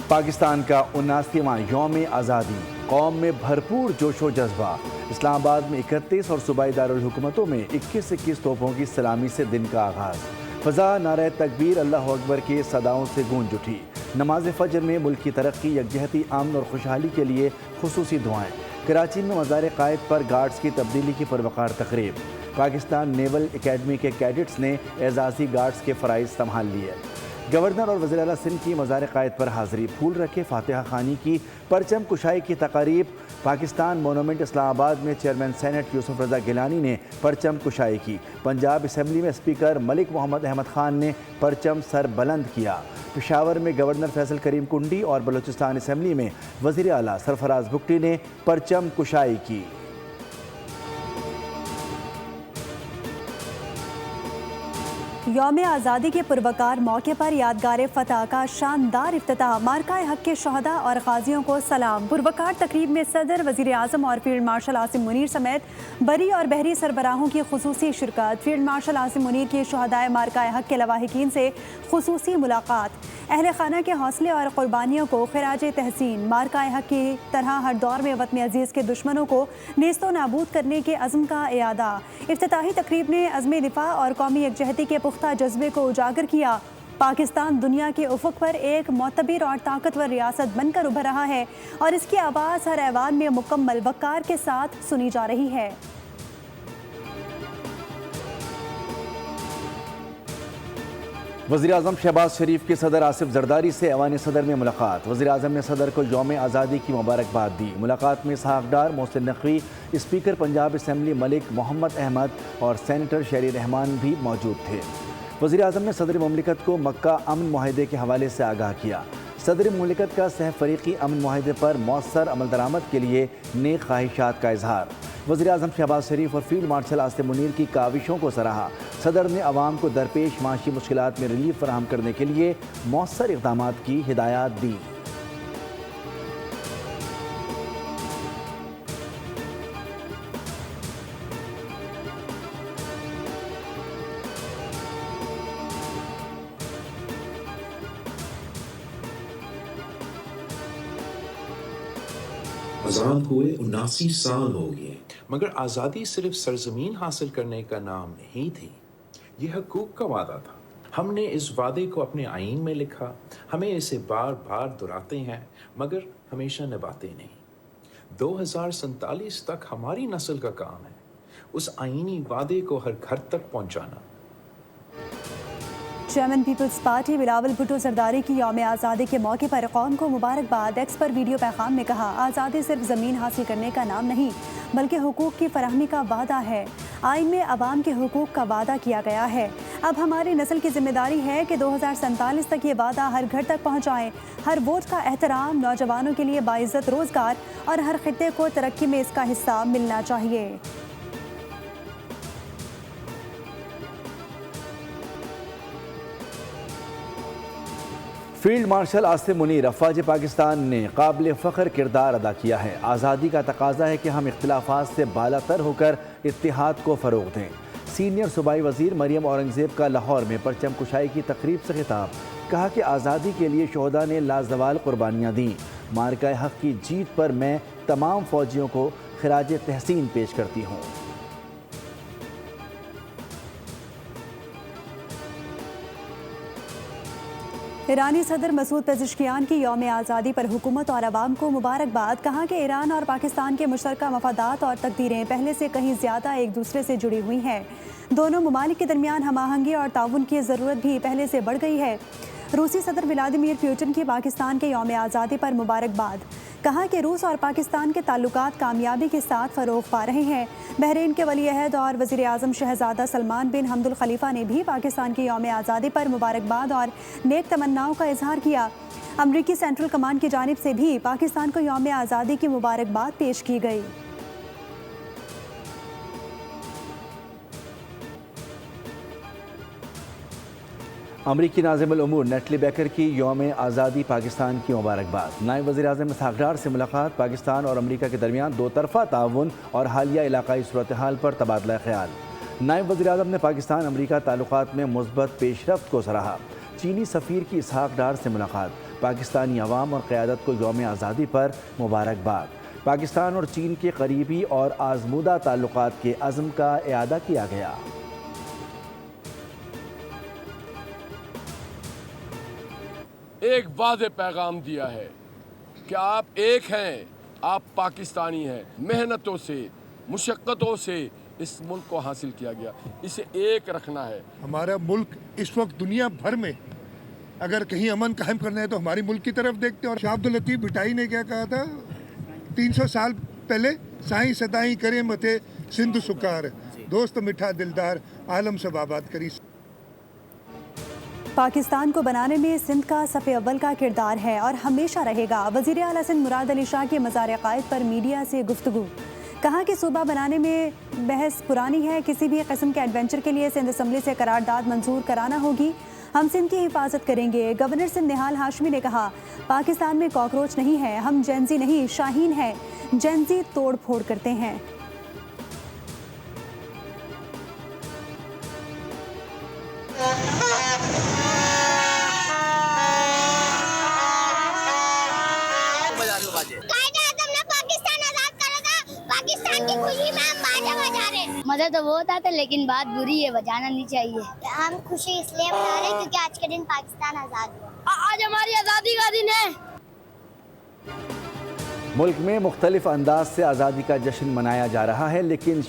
پاکستان کا 79واں یوم آزادی، قوم میں بھرپور جوش و جذبہ۔ اسلام آباد میں 31 اور صوبائی دارالحکومتوں میں 21 توپوں کی سلامی سے دن کا آغاز۔ فضا نعرہ تکبیر اللہ اکبر کے صداؤں سے گونج اٹھی۔ نماز فجر میں ملک کی ترقی، یکجہتی، امن اور خوشحالی کے لیے خصوصی دعائیں۔ کراچی میں مزار قائد پر گارڈز کی تبدیلی کی پروقار تقریب۔ پاکستان نیول اکیڈمی کے کیڈٹس نے اعزازی گارڈز کے فرائض سنبھال لیے۔ گورنر اور وزیر اعلیٰ سندھ کی مزار قائد پر حاضری، پھول رکھے، فاتحہ خوانی کی، پرچم کشائی کی تقاریب۔ پاکستان مونومنٹ اسلام آباد میں چیئرمین سینٹ یوسف رضا گیلانی نے پرچم کشائی کی۔ پنجاب اسمبلی میں اسپیکر ملک محمد احمد خان نے پرچم سر بلند کیا۔ پشاور میں گورنر فیصل کریم کنڈی اور بلوچستان اسمبلی میں وزیر اعلیٰ سرفراز بگٹی نے پرچم کشائی کی۔ یوم آزادی کے پروقار موقع پر یادگار فتح کا شاندار افتتاح۔ مارکہ حق کے شہداء اور غازیوں کو سلام۔ پروقار تقریب میں صدر، وزیر اعظم اور فیلڈ مارشل عاصم منیر سمیت بری اور بحری سربراہوں کی خصوصی شرکت۔ فیلڈ مارشل عاصم منیر کی شہدائے مارکہ حق کے لواحقین سے خصوصی ملاقات۔ اہل خانہ کے حوصلے اور قربانیوں کو خراج تحسین۔ مارکہ حق کی طرح ہر دور میں وطن عزیز کے دشمنوں کو نیست و نابود کرنے کے عزم کا اعادہ۔ افتتاحی تقریب نے عزم دفاع اور قومی یکجہتی کے پختہ جذبے کو اجاگر کیا۔ پاکستان دنیا کے افق پر ایک معتبر اور طاقتور ریاست بن کر ابھر رہا ہے اور اس کی آواز ہر ایوان میں مکمل وقار کے ساتھ سنی جا رہی ہے۔ وزیر اعظم شہباز شریف کی صدر آصف زرداری سے ایوان صدر میں ملاقات۔ وزیر اعظم نے صدر کو یوم آزادی کی مبارکباد دی۔ ملاقات میں اسحاق ڈار، محسن نقوی، اسپیکر پنجاب اسمبلی ملک محمد احمد اور سینیٹر شیری رحمان بھی موجود تھے۔ وزیر اعظم نے صدر مملکت کو مکہ امن معاہدے کے حوالے سے آگاہ کیا۔ صدر مملکت کا سہ فریقی امن معاہدے پر مؤثر عمل درآمد کے لیے نیک خواہشات کا اظہار۔ وزیر اعظم شہباز شریف اور فیلڈ مارشل عاصم منیر کی کاوشوں کو سراہا۔ صدر نے عوام کو درپیش معاشی مشکلات میں ریلیف فراہم کرنے کے لیے مؤثر اقدامات کی ہدایات دی۔ آزاد ہوئے 79 سال ہو گئے، مگر آزادی صرف سرزمین حاصل کرنے کا نام نہیں تھی، یہ حقوق کا وعدہ تھا۔ ہم نے اس وعدے کو اپنے آئین میں لکھا، ہمیں اسے بار بار دہراتے ہیں مگر ہمیشہ نبھاتے نہیں۔ 2047 تک ہماری نسل کا کام ہے اس آئینی وعدے کو ہر گھر تک پہنچانا۔ چیئرمین پیپلز پارٹی بلاول بھٹو زرداری کی یوم آزادی کے موقع پر قوم کو مبارکباد۔ ایکس پر ویڈیو پیغام میں کہا، آزادی صرف زمین حاصل کرنے کا نام نہیں بلکہ حقوق کی فراہمی کا وعدہ ہے۔ آئین میں عوام کے حقوق کا وعدہ کیا گیا ہے۔ اب ہماری نسل کی ذمہ داری ہے کہ 2047 تک یہ وعدہ ہر گھر تک پہنچائیں۔ ہر ووٹ کا احترام، نوجوانوں کے لیے باعزت روزگار اور ہر خطے کو ترقی میں اس کا حصہ ملنا چاہیے۔ فیلڈ مارشل عاصم منیر، افواج پاکستان نے قابل فخر کردار ادا کیا ہے۔ آزادی کا تقاضا ہے کہ ہم اختلافات سے بالا تر ہو کر اتحاد کو فروغ دیں۔ سینئر صوبائی وزیر مریم اورنگزیب کا لاہور میں پرچم کشائی کی تقریب سے خطاب، کہا کہ آزادی کے لیے شہداء نے لازوال قربانیاں دیں۔ مارکہ حق کی جیت پر میں تمام فوجیوں کو خراج تحسین پیش کرتی ہوں۔ ایرانی صدر مسعود پزشکیان کی یوم آزادی پر حکومت اور عوام کو مبارکباد۔ کہا کہ ایران اور پاکستان کے مشترکہ مفادات اور تقدیریں پہلے سے کہیں زیادہ ایک دوسرے سے جڑی ہوئی ہیں۔ دونوں ممالک کے درمیان ہم آہنگی اور تعاون کی ضرورت بھی پہلے سے بڑھ گئی ہے۔ روسی صدر ولادیمیر پوٹن کی پاکستان کے یوم آزادی پر مبارکباد۔ کہا کہ روس اور پاکستان کے تعلقات کامیابی کے ساتھ فروغ پا رہے ہیں۔ بحرین کے ولی عہد اور وزیر اعظم شہزادہ سلمان بن حمد الخلیفہ نے بھی پاکستان کی یوم آزادی پر مبارکباد اور نیک تمناؤں کا اظہار کیا۔ امریکی سینٹرل کمانڈ کی جانب سے بھی پاکستان کو یوم آزادی کی مبارکباد پیش کی گئی۔ امریکی ناظم الامور نیٹلی بیکر کی یوم آزادی پاکستان کی مبارکباد۔ نائب وزیر اعظم اسحاق ڈار سے ملاقات، پاکستان اور امریکہ کے درمیان دو طرفہ تعاون اور حالیہ علاقائی صورتحال پر تبادلہ خیال۔ نائب وزیر اعظم نے پاکستان امریکہ تعلقات میں مثبت پیش رفت کو سراہا۔ چینی سفیر کی اسحاق ڈار سے ملاقات، پاکستانی عوام اور قیادت کو یوم آزادی پر مبارکباد۔ پاکستان اور چین کے قریبی اور آزمودہ تعلقات کے عزم کا اعادہ کیا گیا۔ ایک واضح پیغام دیا ہے کہ آپ ایک ہیں، آپ پاکستانی ہیں۔ محنتوں سے، مشقتوں سے اس ملک کو حاصل کیا گیا، اسے ایک رکھنا ہے۔ ہمارا ملک اس وقت دنیا بھر میں اگر کہیں امن قائم کرنا ہے تو ہماری ملک کی طرف دیکھتے ہیں۔ اور شاہ عبداللطیف بھٹائی نے کیا کہا تھا 300 سال پہلے، سائیں صدائیں کرے متے سندھ سکار، دوست میٹھا دلدار عالم سب آباد کری۔ پاکستان کو بنانے میں سندھ کا صف اول کا کردار ہے اور ہمیشہ رہے گا۔ وزیر اعلیٰ سندھ مراد علی شاہ کے مزار قائد پر میڈیا سے گفتگو۔ کہا کہ صوبہ بنانے میں بحث پرانی ہے، کسی بھی قسم کے ایڈونچر کے لیے سندھ اسمبلی سے قرارداد منظور کرانا ہوگی۔ ہم سندھ کی حفاظت کریں گے۔ گورنر سندھ نہال ہاشمی نے کہا پاکستان میں کاکروچ نہیں ہے، ہم جینزی نہیں شاہین ہیں، جینزی توڑ پھوڑ کرتے ہیں۔ مزہ تو بہت آتا ہے لیکن بات بری ہے، بجانا نہیں چاہیے۔ ہم خوشی اس لیے منا رہے ہیں کیونکہ آج کے دن پاکستان آزاد ہوا۔ آج ہماری آزادی کا دن ہے۔ ملک میں مختلف انداز سے آزادی کا جشن منایا جا رہا ہے، لیکن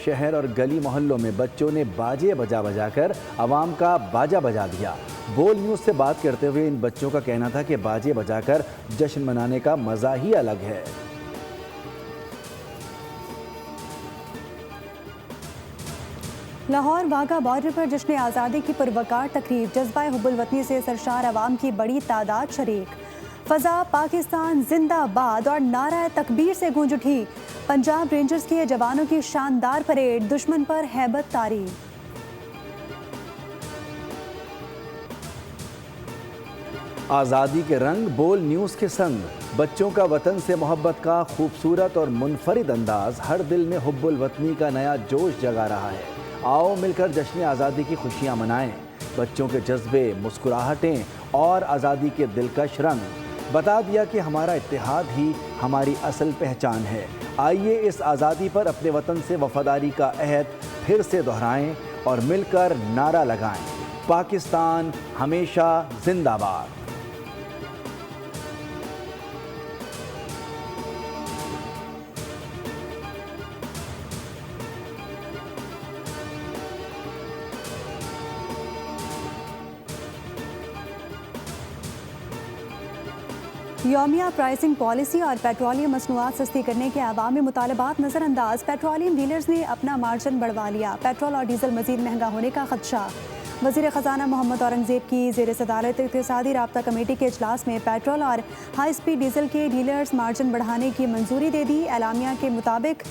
شہر اور گلی محلوں میں بچوں نے باجے بجا کر عوام کا باجا بجا دیا۔ بول نیوز سے بات کرتے ہوئے ان بچوں کا کہنا تھا کہ باجے بجا کر جشن منانے کا مزہ ہی الگ ہے۔ لاہور واگا بارڈر پر جشن آزادی کی پروقار تقریب، جذبہ حب الوطنی سے سرشار عوام کی بڑی تعداد شریک۔ فضا پاکستان زندہ باد اور نعرہ تکبیر سے گونج اٹھی۔ پنجاب رینجرز کے جوانوں کی شاندار پریڈ، دشمن پر ہیبت طاری۔ آزادی کے رنگ بول نیوز کے سنگ، بچوں کا وطن سے محبت کا خوبصورت اور منفرد انداز ہر دل میں حب الوطنی کا نیا جوش جگا رہا ہے۔ آؤ مل کر جشن آزادی کی خوشیاں منائیں۔ بچوں کے جذبے، مسکراہٹیں اور آزادی کے دلکش رنگ بتا دیا کہ ہمارا اتحاد ہی ہماری اصل پہچان ہے۔ آئیے اس آزادی پر اپنے وطن سے وفاداری کا عہد پھر سے دہرائیں اور مل کر نعرہ لگائیں، پاکستان ہمیشہ زندہ باد۔ یومیہ پرائسنگ پالیسی اور پیٹرولیم مصنوعات سستی کرنے کے عوامی مطالبات نظر انداز، پیٹرولیم ڈیلرز نے اپنا مارجن بڑھوا لیا، پیٹرول اور ڈیزل مزید مہنگا ہونے کا خدشہ۔ وزیر خزانہ محمد اورنگزیب کی زیر صدارت اقتصادی رابطہ کمیٹی کے اجلاس میں پیٹرول اور ہائی سپیڈ ڈیزل کے ڈیلرز مارجن بڑھانے کی منظوری دے دی۔ اعلامیہ کے مطابق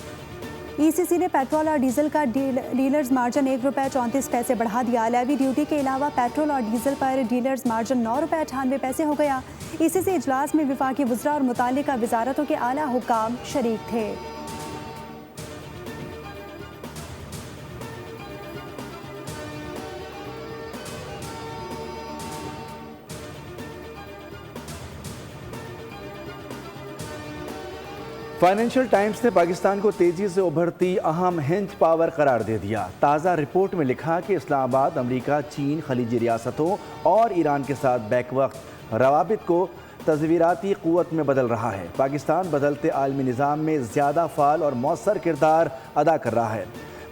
ای سی سی نے پیٹرول اور ڈیزل کا ڈیلرز مارجن ₹1.34 بڑھا دیا۔ لیوی ڈیوٹی کے علاوہ پیٹرول اور ڈیزل پر ڈیلرز مارجن ₹9.98 ہو گیا۔ ای سی سی اجلاس میں وفاقی وزراء اور متعلقہ وزارتوں کے اعلیٰ حکام شریک تھے۔ فائنینشل ٹائمز نے پاکستان کو تیزی سے ابھرتی اہم ہند پاور قرار دے دیا۔ تازہ رپورٹ میں لکھا کہ اسلام آباد امریکہ، چین، خلیجی ریاستوں اور ایران کے ساتھ بیک وقت روابط کو تصویراتی قوت میں بدل رہا ہے۔ پاکستان بدلتے عالمی نظام میں زیادہ فعال اور مؤثر کردار ادا کر رہا ہے۔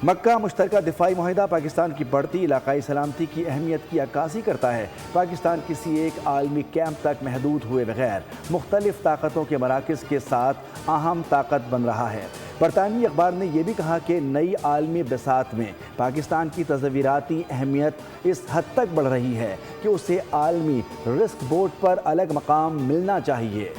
مکہ مشترکہ دفاعی معاہدہ پاکستان کی بڑھتی علاقائی سلامتی کی اہمیت کی عکاسی کرتا ہے۔ پاکستان کسی ایک عالمی کیمپ تک محدود ہوئے بغیر مختلف طاقتوں کے مراکز کے ساتھ اہم طاقت بن رہا ہے۔ برطانوی اخبار نے یہ بھی کہا کہ نئی عالمی بساط میں پاکستان کی تصویراتی اہمیت اس حد تک بڑھ رہی ہے کہ اسے عالمی رسک بورڈ پر الگ مقام ملنا چاہیے۔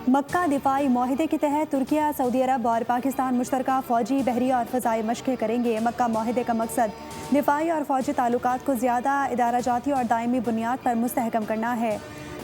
مکہ دفاعی معاہدے کے تحت ترکیہ، سعودی عرب اور پاکستان مشترکہ فوجی، بحری اور فضائی مشقیں کریں گے۔ مکہ معاہدے کا مقصد دفاعی اور فوجی تعلقات کو زیادہ ادارہ جاتی اور دائمی بنیاد پر مستحکم کرنا ہے۔